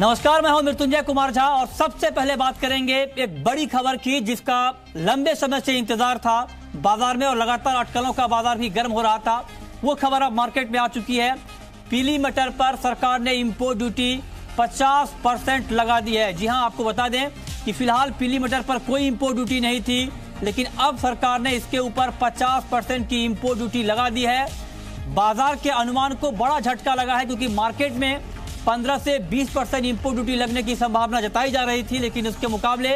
नमस्कार, मैं हूं मृत्युंजय कुमार झा और सबसे पहले बात करेंगे एक बड़ी खबर की जिसका लंबे समय से इंतजार था बाजार में और लगातार अटकलों का बाजार भी गर्म हो रहा था। वो खबर अब मार्केट में आ चुकी है। पीली मटर पर सरकार ने इंपोर्ट ड्यूटी 50% लगा दी है। जी हां, आपको बता दें कि फिलहाल पीली मटर पर कोई इंपोर्ट ड्यूटी नहीं थी, लेकिन अब सरकार ने इसके ऊपर 50% की इंपोर्ट ड्यूटी लगा दी है। बाजार के अनुमान को बड़ा झटका लगा है क्योंकि मार्केट में 15 से 20% इंपोर्ट ड्यूटी लगने की संभावना जताई जा रही थी, लेकिन उसके मुकाबले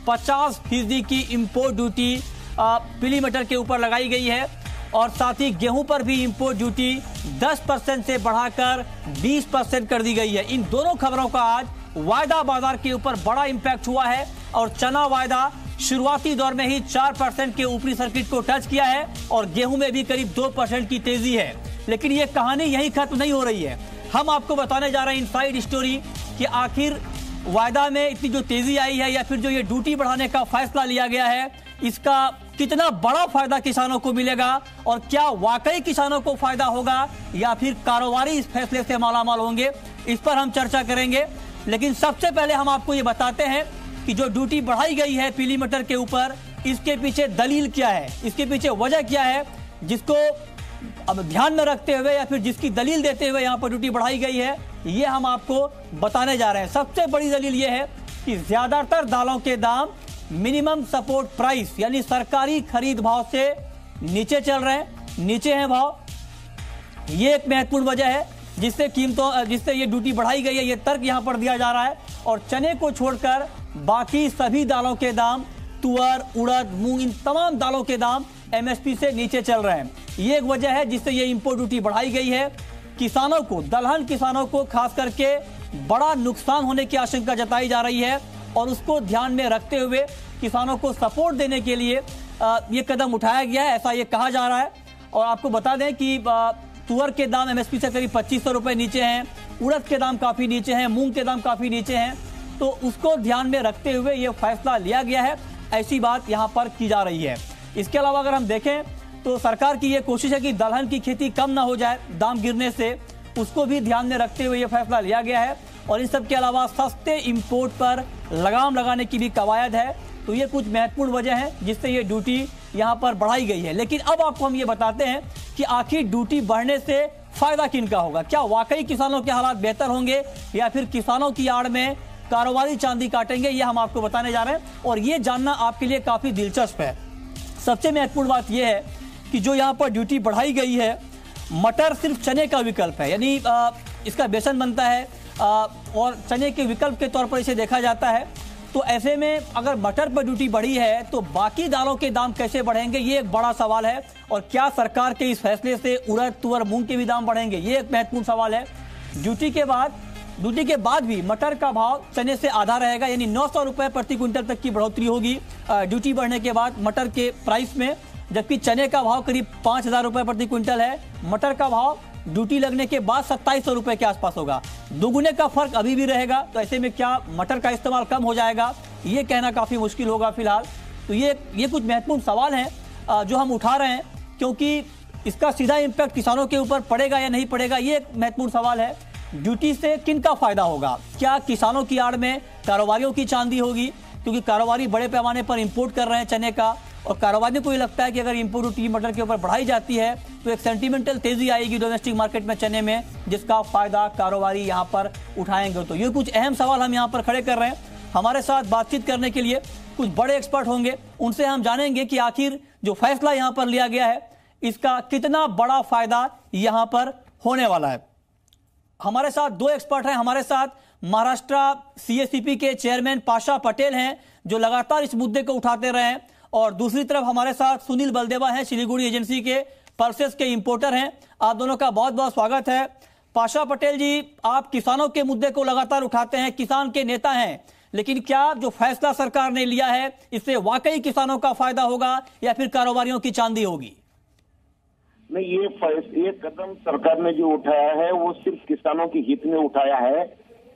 50% की इंपोर्ट ड्यूटी पीली मटर के ऊपर लगाई गई है। और साथ ही गेहूं पर भी इंपोर्ट ड्यूटी 10% से बढ़ाकर 20% कर दी गई है। इन दोनों खबरों का आज वायदा बाजार के ऊपर बड़ा इंपैक्ट हुआ है और चना वायदा शुरुआती दौर में ही 4% के ऊपरी सर्किट को टच किया है और गेहूं में भी करीब 2% की तेजी है। लेकिन ये कहानी यही खत्म नहीं हो रही है। हम आपको बताने जा रहे हैं इनसाइड स्टोरी कि आखिर वायदा में इतनी जो तेजी आई है या फिर जो ये ड्यूटी बढ़ाने का फैसला लिया गया है, इसका कितना बड़ा फायदा किसानों को मिलेगा और क्या वाकई किसानों को फायदा होगा या फिर कारोबारी इस फैसले से मालामाल होंगे, इस पर हम चर्चा करेंगे। लेकिन सबसे पहले हम आपको ये बताते हैं कि जो ड्यूटी बढ़ाई गई है पीली मटर के ऊपर, इसके पीछे दलील क्या है, इसके पीछे वजह क्या है, जिसको अब ध्यान में रखते हुए या फिर जिसकी दलील देते हुए यहाँ पर ड्यूटी बढ़ाई गई है, ये हम आपको बताने जा रहे हैं। सबसे बड़ी दलील ये है कि ज्यादातर दालों के दाम मिनिमम सपोर्ट प्राइस यानी सरकारी खरीद भाव से नीचे चल रहे हैं, नीचे हैं भाव। ये एक महत्वपूर्ण वजह है जिससे ये ड्यूटी बढ़ाई गई है, ये तर्क यहाँ पर दिया जा रहा है। और चने को छोड़कर बाकी सभी दालों के दाम, तुअर, उड़द, मूंग, इन तमाम दालों के दाम एमएसपी से नीचे चल रहे हैं। ये एक वजह है जिससे ये इंपोर्ट ड्यूटी बढ़ाई गई है। किसानों को, दलहन किसानों को खास करके बड़ा नुकसान होने की आशंका जताई जा रही है और उसको ध्यान में रखते हुए किसानों को सपोर्ट देने के लिए ये कदम उठाया गया है, ऐसा ये कहा जा रहा है। और आपको बता दें कि तुअर के दाम एमएसपी से करीब 2500 रुपए नीचे हैं, उड़द के दाम काफी नीचे हैं, मूंग के दाम काफी नीचे हैं, तो उसको ध्यान में रखते हुए ये फैसला लिया गया है, ऐसी बात यहाँ पर की जा रही है। इसके अलावा अगर हम देखें तो सरकार की ये कोशिश है कि दलहन की खेती कम ना हो जाए दाम गिरने से, उसको भी ध्यान में रखते हुए ये फैसला लिया गया है। और इन सब के अलावा सस्ते इंपोर्ट पर लगाम लगाने की भी कवायद है। तो ये कुछ महत्वपूर्ण वजह है जिससे ये ड्यूटी यहाँ पर बढ़ाई गई है। लेकिन अब आपको हम ये बताते हैं कि आखिर ड्यूटी बढ़ने से फायदा किनका होगा, क्या वाकई किसानों के हालात बेहतर होंगे या फिर किसानों की आड़ में कारोबारी चांदी काटेंगे, ये हम आपको बताने जा रहे हैं। और ये जानना आपके लिए काफी दिलचस्प है। सबसे महत्वपूर्ण बात यह है कि जो यहाँ पर ड्यूटी बढ़ाई गई है, मटर सिर्फ चने का विकल्प है, यानी इसका बेसन बनता है और चने के विकल्प के तौर पर इसे देखा जाता है। तो ऐसे में अगर मटर पर ड्यूटी बढ़ी है तो बाकी दालों के दाम कैसे बढ़ेंगे, ये एक बड़ा सवाल है। और क्या सरकार के इस फैसले से उड़द, तुअर, मूंग के भी दाम बढ़ेंगे, ये एक महत्वपूर्ण सवाल है। ड्यूटी के बाद भी मटर का भाव चने से आधा रहेगा, यानी 900 रुपए प्रति क्विंटल तक की बढ़ोतरी होगी ड्यूटी बढ़ने के बाद मटर के प्राइस में। जबकि चने का भाव करीब 5000 रुपए प्रति क्विंटल है, मटर का भाव ड्यूटी लगने के बाद 2700 रुपए के आसपास होगा। दोगुने का फर्क अभी भी रहेगा। तो ऐसे में क्या मटर का इस्तेमाल कम हो जाएगा, ये कहना काफी मुश्किल होगा फिलहाल। तो ये कुछ महत्वपूर्ण सवाल हैं जो हम उठा रहे हैं, क्योंकि इसका सीधा इम्पैक्ट किसानों के ऊपर पड़ेगा या नहीं पड़ेगा, ये एक महत्वपूर्ण सवाल है। ड्यूटी से किनका फायदा होगा, क्या किसानों की आड़ में कारोबारियों की चांदी होगी, क्योंकि कारोबारी बड़े पैमाने पर इंपोर्ट कर रहे हैं चने का, और कारोबारी को ये लगता है कि अगर इंपोर्ट ड्यूटी मटर के ऊपर बढ़ाई जाती है तो एक सेंटिमेंटल तेजी आएगी डोमेस्टिक मार्केट में चने में, जिसका फायदा कारोबारी यहाँ पर उठाएंगे। तो ये कुछ अहम सवाल हम यहाँ पर खड़े कर रहे हैं। हमारे साथ बातचीत करने के लिए कुछ बड़े एक्सपर्ट होंगे, उनसे हम जानेंगे कि आखिर जो फैसला यहाँ पर लिया गया है इसका कितना बड़ा फायदा यहाँ पर होने वाला है। हमारे साथ दो एक्सपर्ट हैं। हमारे साथ महाराष्ट्र सीएसीपी के चेयरमैन पाशा पटेल हैं, जो लगातार इस मुद्दे को उठाते रहे हैं, और दूसरी तरफ हमारे साथ सुनील बलदेवा हैं, सिलीगुड़ी एजेंसी के पल्सेस के इंपोर्टर हैं। आप दोनों का बहुत बहुत स्वागत है। पाशा पटेल जी, आप किसानों के मुद्दे को लगातार उठाते हैं, किसान के नेता हैं, लेकिन क्या जो फैसला सरकार ने लिया है इससे वाकई किसानों का फायदा होगा या फिर कारोबारियों की चांदी होगी? नहीं, ये कदम सरकार ने जो उठाया है वो सिर्फ किसानों के हित में उठाया है।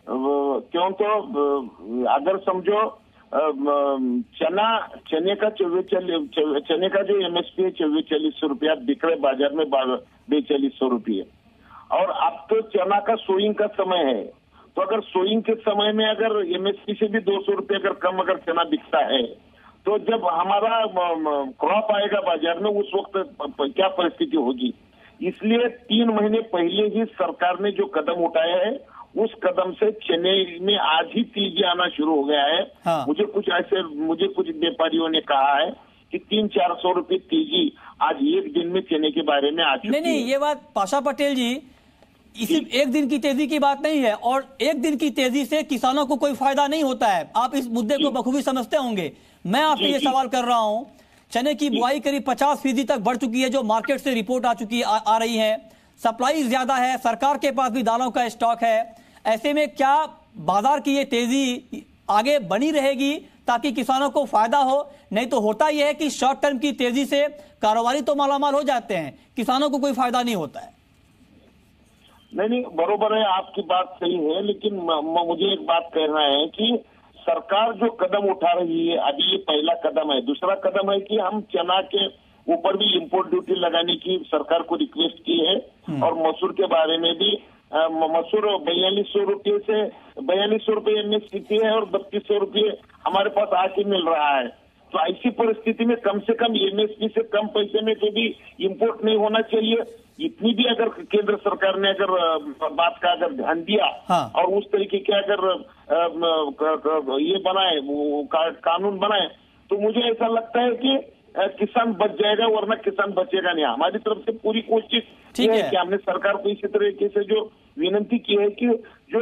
क्यों, तो अगर समझो चने का जो एमएसपी है 4400 रुपया बिक रहे बाजार में 4200 रुपये, और अब तो चना का सोइंग का समय है, तो अगर सोइंग के समय में अगर एमएसपी से भी 200 रुपये अगर कम अगर चना बिकता है, तो जब हमारा क्रॉप आएगा बाजार में उस वक्त क्या परिस्थिति होगी। इसलिए 3 महीने पहले ही सरकार ने जो कदम उठाया है, उस कदम से चने में आज ही तेजी आना शुरू हो गया है। हाँ। मुझे कुछ व्यापारियों ने कहा है कि 300-400 रुपये तेजी आज एक दिन में चने के बारे में आ चुकी है। नहीं, ये बात पाशा पटेल जी, इसी एक दिन की तेजी की बात नहीं है, और एक दिन की तेजी से किसानों को कोई फायदा नहीं होता है। आप इस मुद्दे को बखूबी समझते होंगे। मैं आपसे ये सवाल कर रहा हूं, चने की बुआई करीब 50% तक बढ़ चुकी है, जो मार्केट से रिपोर्ट आ चुकी आ रही है। सप्लाई ज्यादा है, सरकार के पास भी दालों का स्टॉक है। ऐसे में क्या बाजार की ये तेजी आगे बनी रहेगी ताकि किसानों को फायदा हो? नहीं तो होता यह है कि शॉर्ट टर्म की तेजी से कारोबारी तो मालामाल हो जाते हैं, किसानों को कोई फायदा नहीं होता है। नहीं, बरोबर है, आपकी बात सही है, लेकिन मुझे एक बात कहना है कि सरकार जो कदम उठा रही है, अभी ये पहला कदम है। दूसरा कदम है कि हम चना के ऊपर भी इंपोर्ट ड्यूटी लगाने की सरकार को रिक्वेस्ट की है, और मसूर के बारे में भी। मसूर 4200 रुपये से 4200 रुपये एमएसपी है और 3200 रुपये हमारे पास आके मिल रहा है। तो ऐसी परिस्थिति में कम से कम एमएसपी से कम पैसे में तो भी इंपोर्ट नहीं होना चाहिए। इतनी भी अगर केंद्र सरकार ने अगर बात का अगर ध्यान दिया, हाँ। और उस तरीके के अगर ये बनाए, कानून बनाए, तो मुझे ऐसा लगता है कि किसान बच जाएगा, वरना किसान बचेगा नहीं। हमारी तरफ से पूरी कोशिश है कि हमने सरकार को इसी तरीके से जो विनती की है कि जो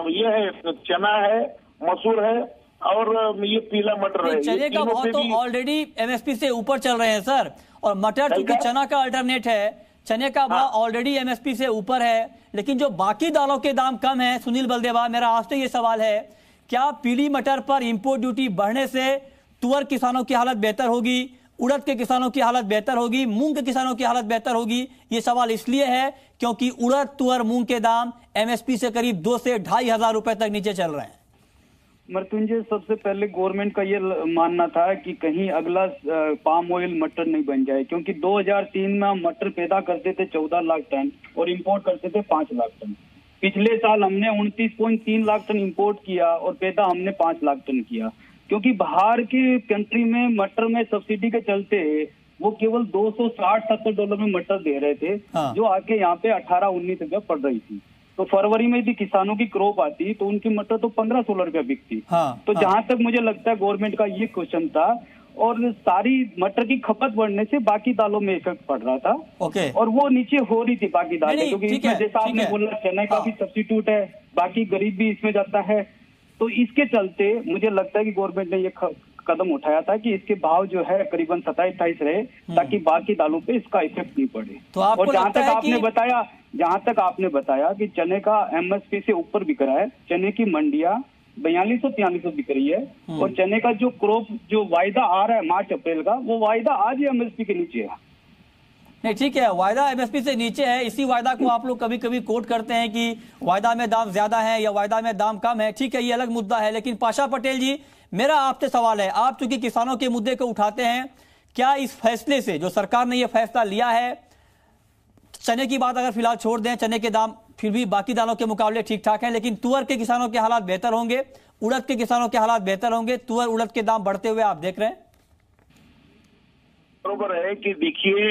ये है चना है, मसूर है और ये पीला मटर है, चने का भाव तो ऑलरेडी एमएसपी से ऊपर चल रहे हैं सर, और मटर चूंकि चना का अल्टरनेट है, चने का भाव ऑलरेडी एमएसपी से ऊपर है। लेकिन जो बाकी दालों के दाम कम है, सुनील बलदेवा, मेरा आपसे ये सवाल है, क्या पीली मटर पर इंपोर्ट ड्यूटी बढ़ने से तुअर किसानों की हालत बेहतर होगी, उड़द के किसानों की हालत बेहतर होगी, मूंग के किसानों की हालत बेहतर होगी? ये सवाल इसलिए है क्योंकि उड़द, तुअर, मूंग के दाम एमएसपी से करीब 2 से 2,500 रुपए तक नीचे चल रहे हैं। मृत्युंजय, सबसे पहले गवर्नमेंट का ये मानना था कि कहीं अगला पाम ऑयल मटर नहीं बन जाए, क्योंकि 2003 में हम मटर पैदा करते थे 14 लाख टन और इंपोर्ट करते थे 5 लाख टन। पिछले साल हमने 29.3 लाख टन इंपोर्ट किया और पैदा हमने 5 लाख टन किया, क्योंकि बाहर की कंट्री में मटर में सब्सिडी के चलते वो केवल $260-70 में मटर दे रहे थे। हाँ। जो आके यहाँ पे 18-19 रुपया पड़ रही थी। तो फरवरी में यदि किसानों की क्रॉप आती तो उनकी मटर तो 15-16 रुपया बिकती। हाँ। तो जहां तक मुझे लगता है गवर्नमेंट का ये क्वेश्चन था, और सारी मटर की खपत बढ़ने से बाकी दालों में इफेक्ट पड़ रहा था। ओके। और वो नीचे हो रही थी बाकी दालें, क्योंकि इसमें जैसा आपने बोला चने का भी सब्स्टिट्यूट है, बाकी गरीब भी इसमें जाता है। तो इसके चलते मुझे लगता है कि गवर्नमेंट ने ये कदम उठाया था कि इसके भाव जो है करीबन 27-28 रहे, ताकि बाकी दालों पे इसका इफेक्ट नहीं पड़े। तो और जहां तक आपने बताया कि चने का एमएसपी से ऊपर बिक रहा है, चने की मंडियां 4200-4300 बिक रही है, और चने का जो क्रॉप जो वायदा आ रहा है मार्च अप्रैल का, वो वायदा आज ही एमएसपी के नीचे है। नहीं, ठीक है, वायदा एमएसपी से नीचे है। इसी वायदा को आप लोग कभी कभी कोट करते हैं कि वायदा में दाम ज्यादा है या वायदा में दाम कम है। ठीक है, ये अलग मुद्दा है। लेकिन पाशा पटेल जी, मेरा आपसे सवाल है, आप चूंकि किसानों के मुद्दे को उठाते हैं, क्या इस फैसले से, जो सरकार ने यह फैसला लिया है, चने की बात अगर फिलहाल छोड़ दें, चने के दाम फिर भी बाकी दालों के मुकाबले ठीक ठाक हैं, लेकिन तुअर के किसानों के हालात बेहतर होंगे, उड़द के किसानों के हालात बेहतर होंगे, तुअर उड़द के दाम बढ़ते हुए आप देख रहे हैं? बरोबर है कि देखिए,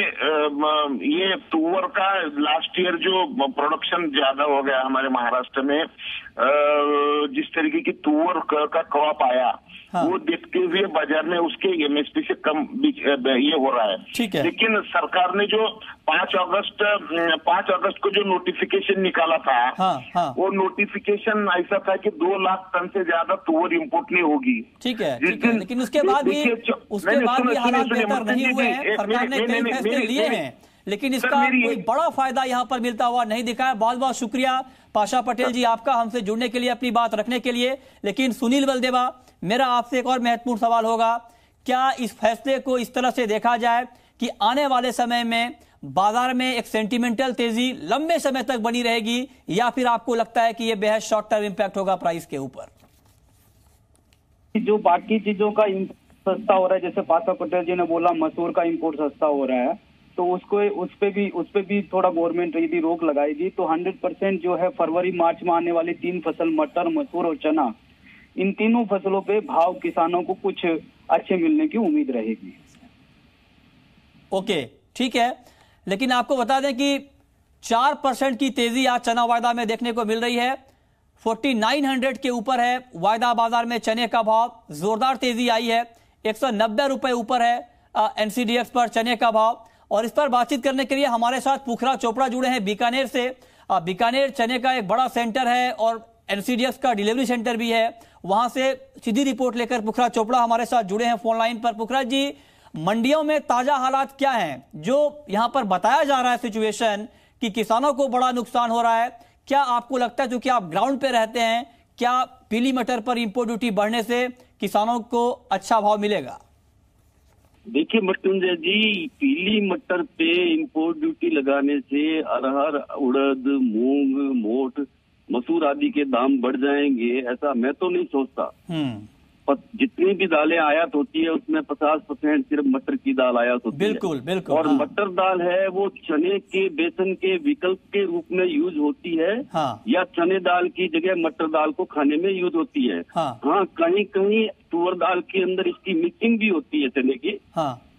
ये तुअर का लास्ट ईयर जो प्रोडक्शन ज्यादा हो गया हमारे महाराष्ट्र में, जिस तरीके की तुअर का क्रॉप आया, हाँ। वो देखते हुए बाजार में उसके एमएसपी से कम ये हो रहा है। ठीक है। लेकिन सरकार ने जो 5 अगस्त को जो नोटिफिकेशन निकाला था, हाँ, हाँ। वो नोटिफिकेशन ऐसा था कि 2 लाख टन से ज्यादा तुअर इंपोर्ट नहीं होगी। ठीक है, लेकिन उसके बाद भी हालात बेहतर नहीं हुए हैं। सरकार ने कई फैसले लिए हैं, लेकिन इसका कोई बड़ा फायदा यहाँ पर मिलता हुआ नहीं दिखा है। बहुत बहुत शुक्रिया पाशा पटेल जी आपका, हमसे जुड़ने के लिए, अपनी बात रखने के लिए। लेकिन सुनील बलदेवा, मेरा आपसे एक और महत्वपूर्ण सवाल होगा, क्या इस फैसले को इस तरह से देखा जाए कि आने वाले समय में बाजार में एक सेंटिमेंटल तेजी लंबे समय तक बनी रहेगी, या फिर आपको लगता है कि यह बेहद शॉर्ट टर्म इंपैक्ट होगा प्राइस के ऊपर? जो बाकी चीजों का सस्ता हो रहा है, जैसे पाशा पटेल जी ने बोला मसूर का इंपोर्ट सस्ता हो रहा है, तो उस पे भी थोड़ा गवर्नमेंट यदि रोक लगाएगी तो 100% जो है फरवरी मार्च में आने वाली 3 फसल मटर, मसूर और चना, इन तीनों फसलों पे भाव किसानों को कुछ अच्छे मिलने की उम्मीद रहेगी। ओके, ठीक है, लेकिन आपको बता दें कि 4% की तेजी आज चना वायदा में देखने को मिल रही है। 4900 के ऊपर है वायदा बाजार में चने का भाव, जोरदार तेजी आई है। 190 रुपए ऊपर है एनसीडीएक्स पर चने का भाव। और इस पर बातचीत करने के लिए हमारे साथ पुखरा चोपड़ा जुड़े हैं बीकानेर से। बीकानेर चने का एक बड़ा सेंटर है और एनसीडीएक्स का डिलीवरी सेंटर भी है, वहां से सीधी रिपोर्ट लेकर पुखरा चोपड़ा हमारे साथ जुड़े हैं फोन लाइन पर। पुखरा जी, मंडियों में ताजा हालात क्या हैं? जो यहां पर बताया जा रहा है सिचुएशन कि किसानों को बड़ा नुकसान हो रहा है, क्या आपको लगता है, जो कि आप ग्राउंड पे रहते हैं, क्या पीली मटर पर इंपोर्ट ड्यूटी बढ़ने से किसानों को अच्छा भाव मिलेगा? देखिए मृत्युंजय जी, पीली मटर पे इंपोर्ट ड्यूटी लगाने से अरहर, उड़द, मूंग, मोठ, मसूर आदि के दाम बढ़ जाएंगे, ऐसा मैं तो नहीं सोचता। जितनी भी दालें आयात होती है उसमें 50% सिर्फ मटर की दाल आयात होती बिल्कुल, है। बिल्कुल। और मटर दाल है वो चने के, बेसन के विकल्प के रूप में यूज होती है। या चने दाल की जगह मटर दाल को खाने में यूज होती है। हाँ, कहीं कहीं तुअर दाल के अंदर इसकी मिक्सिंग भी होती है चने की।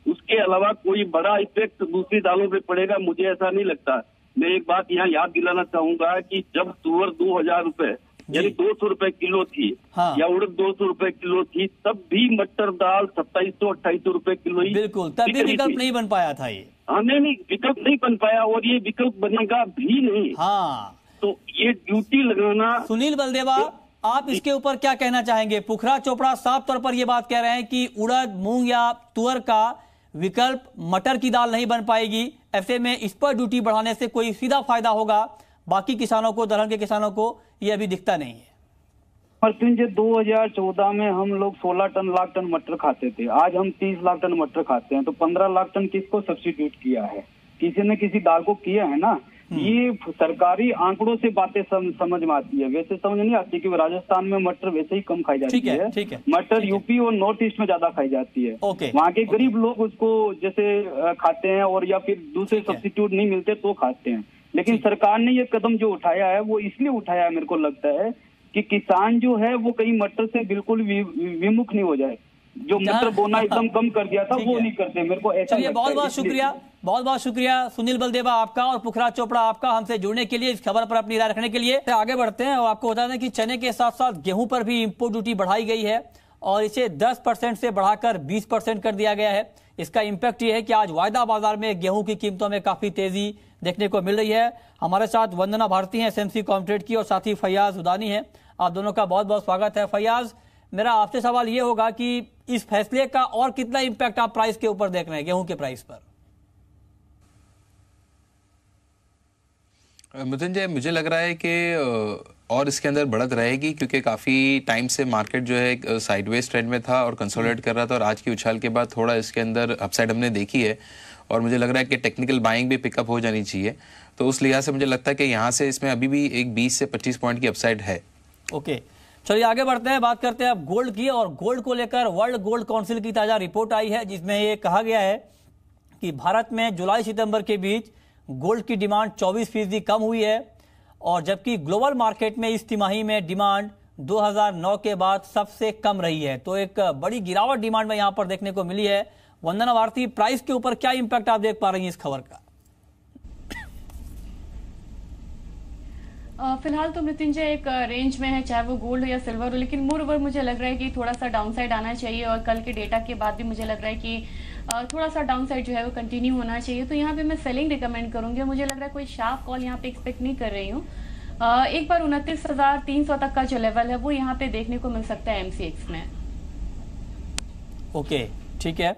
उसके अलावा कोई बड़ा इफेक्ट दूसरी दालों पे पड़ेगा मुझे ऐसा नहीं लगता। मैं एक बात यहाँ याद दिलाना चाहूंगा कि जब तुअर 2000 रुपए यानी 200 रुपए किलो थी, या उड़द 200 रुपए किलो थी, तब भी मटर दाल 2700-2800 रुपए किलो ही। बिल्कुल, तब भी विकल्प नहीं बन पाया था ये। हाँ, नहीं, विकल्प नहीं बन पाया और ये विकल्प बनेगा भी नहीं। हाँ, तो ये ड्यूटी लगाना। सुनील बलदेवा, आप इसके ऊपर क्या कहना चाहेंगे? पुखरा चोपड़ा साफ तौर पर ये बात कह रहे हैं कि उड़द, मूंग या तुअर का विकल्प मटर की दाल नहीं बन पाएगी, ऐसे में इस पर ड्यूटी बढ़ाने से कोई सीधा फायदा होगा, बाकी किसानों को, दलहन के किसानों को ये अभी दिखता नहीं है। मृत्युंजय, 2014 में हम लोग 16 लाख टन मटर खाते थे, आज हम 30 लाख टन मटर खाते हैं, तो 15 लाख टन किसको सब्स्टिट्यूट किया है? किसी न किसी दाल को किया है ना। ये सरकारी आंकड़ों से बातें समझ में आती है, वैसे समझ नहीं आती कि राजस्थान में मटर वैसे ही कम खाई जाती है। ठीक है। मटर यूपी और नॉर्थ ईस्ट में ज्यादा खाई जाती है। वहाँ के गरीब लोग उसको जैसे खाते हैं, और या फिर दूसरे सब्स्टिट्यूट नहीं मिलते तो खाते हैं। लेकिन सरकार ने ये कदम जो उठाया है वो इसलिए उठाया है, मेरे को लगता है कि किसान जो है वो कहीं मटर से बिल्कुल विमुख नहीं हो जाए। जो मटर बोना एकदम कम कर दिया था वो नहीं करते, मेरे को ऐसा लगता है। बहुत बहुत शुक्रिया सुनील बलदेवा आपका और पुखरा चोपड़ा आपका हमसे जुड़ने के लिए, इस खबर पर अपनी राय रखने के लिए। आगे बढ़ते हैं और आपको बता दें कि चने के साथ साथ गेहूं पर भी इंपोर्ट ड्यूटी बढ़ाई गई है और इसे 10% से बढ़ाकर 20% कर दिया गया है। इसका इम्पैक्ट ये है कि आज वायदा बाजार में गेहूं की कीमतों में काफी तेजी देखने को मिल रही है। हमारे साथ वंदना भारती हैं एसएमसी कॉम्ट्रेड की, और साथ ही फैयाज उदानी हैं। आप दोनों का बहुत बहुत स्वागत है। फैयाज, मेरा आपसे सवाल ये होगा कि इस फैसले का और कितना इम्पैक्ट आप प्राइस के ऊपर देख रहे हैं, गेहूं के प्राइस पर? मृत्युंजय, मुझे लग रहा है कि और इसके अंदर बढ़त रहेगी, क्योंकि काफ़ी टाइम से मार्केट जो है साइडवेज ट्रेंड में था और कंसोलिडेट कर रहा था, और आज की उछाल के बाद थोड़ा इसके अंदर अपसाइड हमने देखी है, और मुझे लग रहा है कि टेक्निकल बाइंग भी पिकअप हो जानी चाहिए। तो उस लिहाज से मुझे लगता है कि यहाँ से इसमें अभी भी एक 20 से 25 पॉइंट की अपसाइड है। ओके, चलिए आगे बढ़ते हैं, बात करते हैं अब गोल्ड की। और गोल्ड को लेकर वर्ल्ड गोल्ड काउंसिल की ताजा रिपोर्ट आई है, जिसमें ये कहा गया है कि भारत में जुलाई सितंबर के बीच गोल्ड की डिमांड 24% कम हुई है, और जबकि ग्लोबल मार्केट में इस तिमाही में डिमांड 2009 के बाद सबसे कम रही है। तो एक बड़ी गिरावट डिमांड में यहां पर देखने को मिली है। वंदना भारती, प्राइस के ऊपर क्या इंपैक्ट आप देख पा रही हैं इस खबर का? फिलहाल तो मृत्युंजय एक रेंज में है, चाहे वो गोल्ड हो या सिल्वर हो, लेकिन मोर ओवर मुझे लग रहा है कि थोड़ा सा डाउनसाइड आना चाहिए, और कल के डेटा के बाद भी मुझे लग रहा है कि थोड़ा सा डाउनसाइड जो है वो कंटिन्यू होना चाहिए। तो यहाँ पे मैं सेलिंग रिकमेंड करूंगी। मुझे लग रहा है कोई शार्प कॉल यहाँ पे एक्सपेक्ट नहीं कर रही हूँ। एक बार 29,300 तक का जो लेवल है वो यहाँ पे देखने को मिल सकता है एमसीएक्स में। ओके, ठीक है।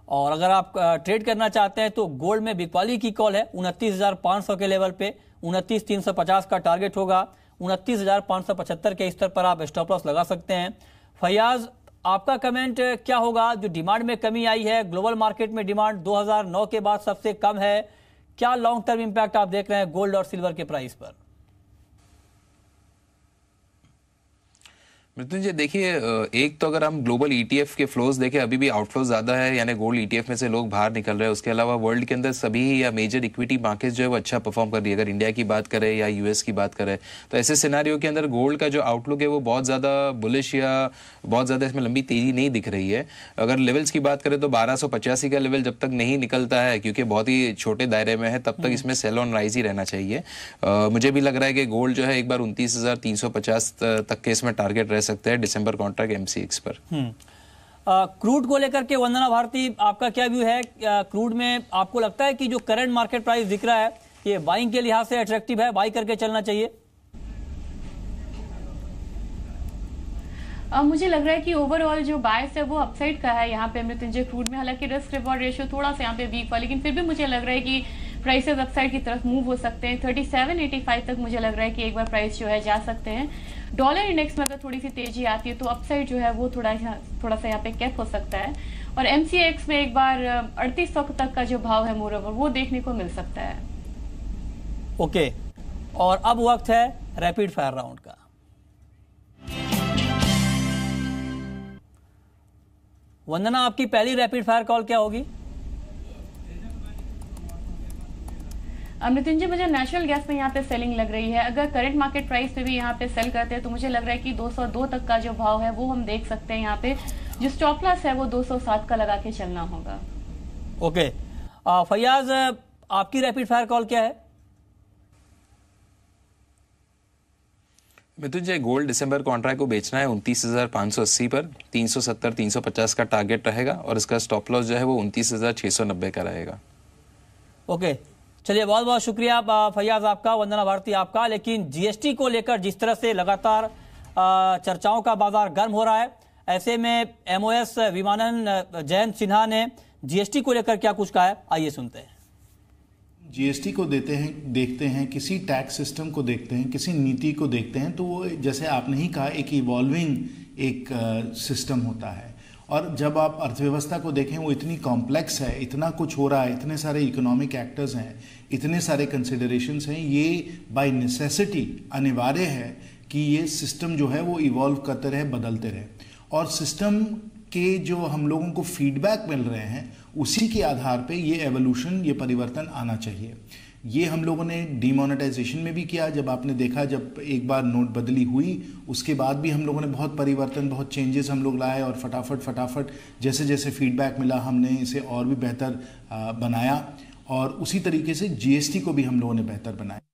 और अगर आप ट्रेड करना चाहते हैं तो गोल्ड में बिकवाली की कॉल है 29,500 के लेवल पे। 29,350 का टारगेट होगा। 29,575 के स्तर पर आप स्टॉप लॉस लगा सकते हैं। फैयाज, आपका कमेंट क्या होगा? जो डिमांड में कमी आई है, ग्लोबल मार्केट में डिमांड 2009 के बाद सबसे कम है, क्या लॉन्ग टर्म इंपैक्ट आप देख रहे हैं गोल्ड और सिल्वर के प्राइस पर? मृत्युंजय देखिए, एक तो अगर हम ग्लोबल ईटीएफ के फ्लोज देखें, अभी भी आउटफ्लोज ज्यादा है, यानी गोल्ड ईटीएफ में से लोग बाहर निकल रहे हैं। उसके अलावा वर्ल्ड के अंदर सभी या मेजर इक्विटी मार्केट जो है वो अच्छा परफॉर्म कर रही है। अगर इंडिया की बात करें या यूएस की बात करें, तो ऐसे सिनेरियो के अंदर गोल्ड का जो आउटलुक है वो बहुत ज्यादा बुलिश या बहुत ज्यादा इसमें लंबी तेजी नहीं दिख रही है। अगर लेवल्स की बात करें तो 1285 का लेवल जब तक नहीं निकलता है, क्योंकि बहुत ही छोटे दायरे में है, तब तक इसमें सेल ऑन राइज ही रहना चाहिए। मुझे भी लग रहा है कि गोल्ड जो है एक बार 29,350 तक के इसमें टारगेट रह सकते हैं डिसेंबर कॉन्ट्रैक्ट एमसीएक्स पर। क्रूड को लेकर के वंदना भारती, आपका क्या व्यू है? क्रूड में आपको लगता है कि जो करंट मार्केट प्राइस दिख रहा है ये बाइंग के लिहाज से अट्रैक्टिव है, बाई करके चलना चाहिए? मुझे लग रहा है कि ओवरऑल जो बायस है वो अपसाइड का है यहाँ पे मृत्युंजय क्रूड में। हालांकि रिस्क रिवॉर्ड रेशियो थोड़ा सा यहाँ पे वीक हुआ, लेकिन फिर भी मुझे लग रहा है कि प्राइसेस अपसाइड की तरफ मूव हो सकते हैं। 3785 तक मुझे लग रहा है कि एक बार प्राइस जो है जा सकते हैं। डॉलर इंडेक्स में अगर थोड़ी सी तेजी आती है तो अपसाइड जो है वो थोड़ा सा यहाँ पे कैप हो सकता है। और एमसीएक्स में एक बार 3800 तक का जो भाव है मोर ओवर वो देखने को मिल सकता है। ओके, और अब वक्त है रैपिड फायर राउंड का। वंदना, आपकी पहली रैपिड फायर कॉल क्या होगी? मृत्युंजय, मुझे नेचुरल गैस में यहाँ पे सेलिंग लग रही है। अगर करंट मार्केट प्राइस पे भी यहाँ पे सेल करते हैं तो मुझे लग रहा है कि 202 तक का जो भाव है वो हम देख सकते हैं। यहाँ पे जो स्टॉप लॉस है वो 207 का लगा के चलना होगा। ओके, फैयाज, आपकी रैपिड फायर कॉल क्या है? मृत्युंजय, गोल्ड दिसंबर कॉन्ट्रैक्ट को बेचना है 29,580 पर। 370 350 का टारगेट रहेगा और इसका स्टॉप लॉस जो है वो 29,690 का रहेगा। ओके, चलिए, बहुत बहुत शुक्रिया फैयाज आपका, वंदना भारती आपका। लेकिन जीएसटी को लेकर जिस तरह से लगातार चर्चाओं का बाजार गर्म हो रहा है, ऐसे में एमओएस विमानन जयंत सिन्हा ने जीएसटी को लेकर क्या कुछ कहा है, आइए सुनते हैं। जीएसटी को देखते हैं, किसी टैक्स सिस्टम को देखते हैं, किसी नीति को देखते हैं, तो वो जैसे आपने ही कहा एक इवॉल्विंग एक सिस्टम होता है। और जब आप अर्थव्यवस्था को देखें वो इतनी कॉम्प्लेक्स है, इतना कुछ हो रहा है, इतने सारे इकोनॉमिक एक्टर्स हैं, इतने सारे कंसिडरेशंस हैं, ये बाय नेसेसिटी अनिवार्य है कि ये सिस्टम जो है वो इवॉल्व करते रहे, बदलते रहे। और सिस्टम के जो हम लोगों को फीडबैक मिल रहे हैं उसी के आधार पे ये एवोल्यूशन, ये परिवर्तन आना चाहिए। ये हम लोगों ने डीमोनेटाइजेशन में भी किया। जब आपने देखा, जब एक बार नोट बदली हुई उसके बाद भी हम लोगों ने बहुत परिवर्तन, बहुत चेंजेस हम लोग लाए और फटाफट जैसे जैसे फीडबैक मिला हमने इसे और भी बेहतर बनाया। और उसी तरीके से जीएसटी को भी हम लोगों ने बेहतर बनाया।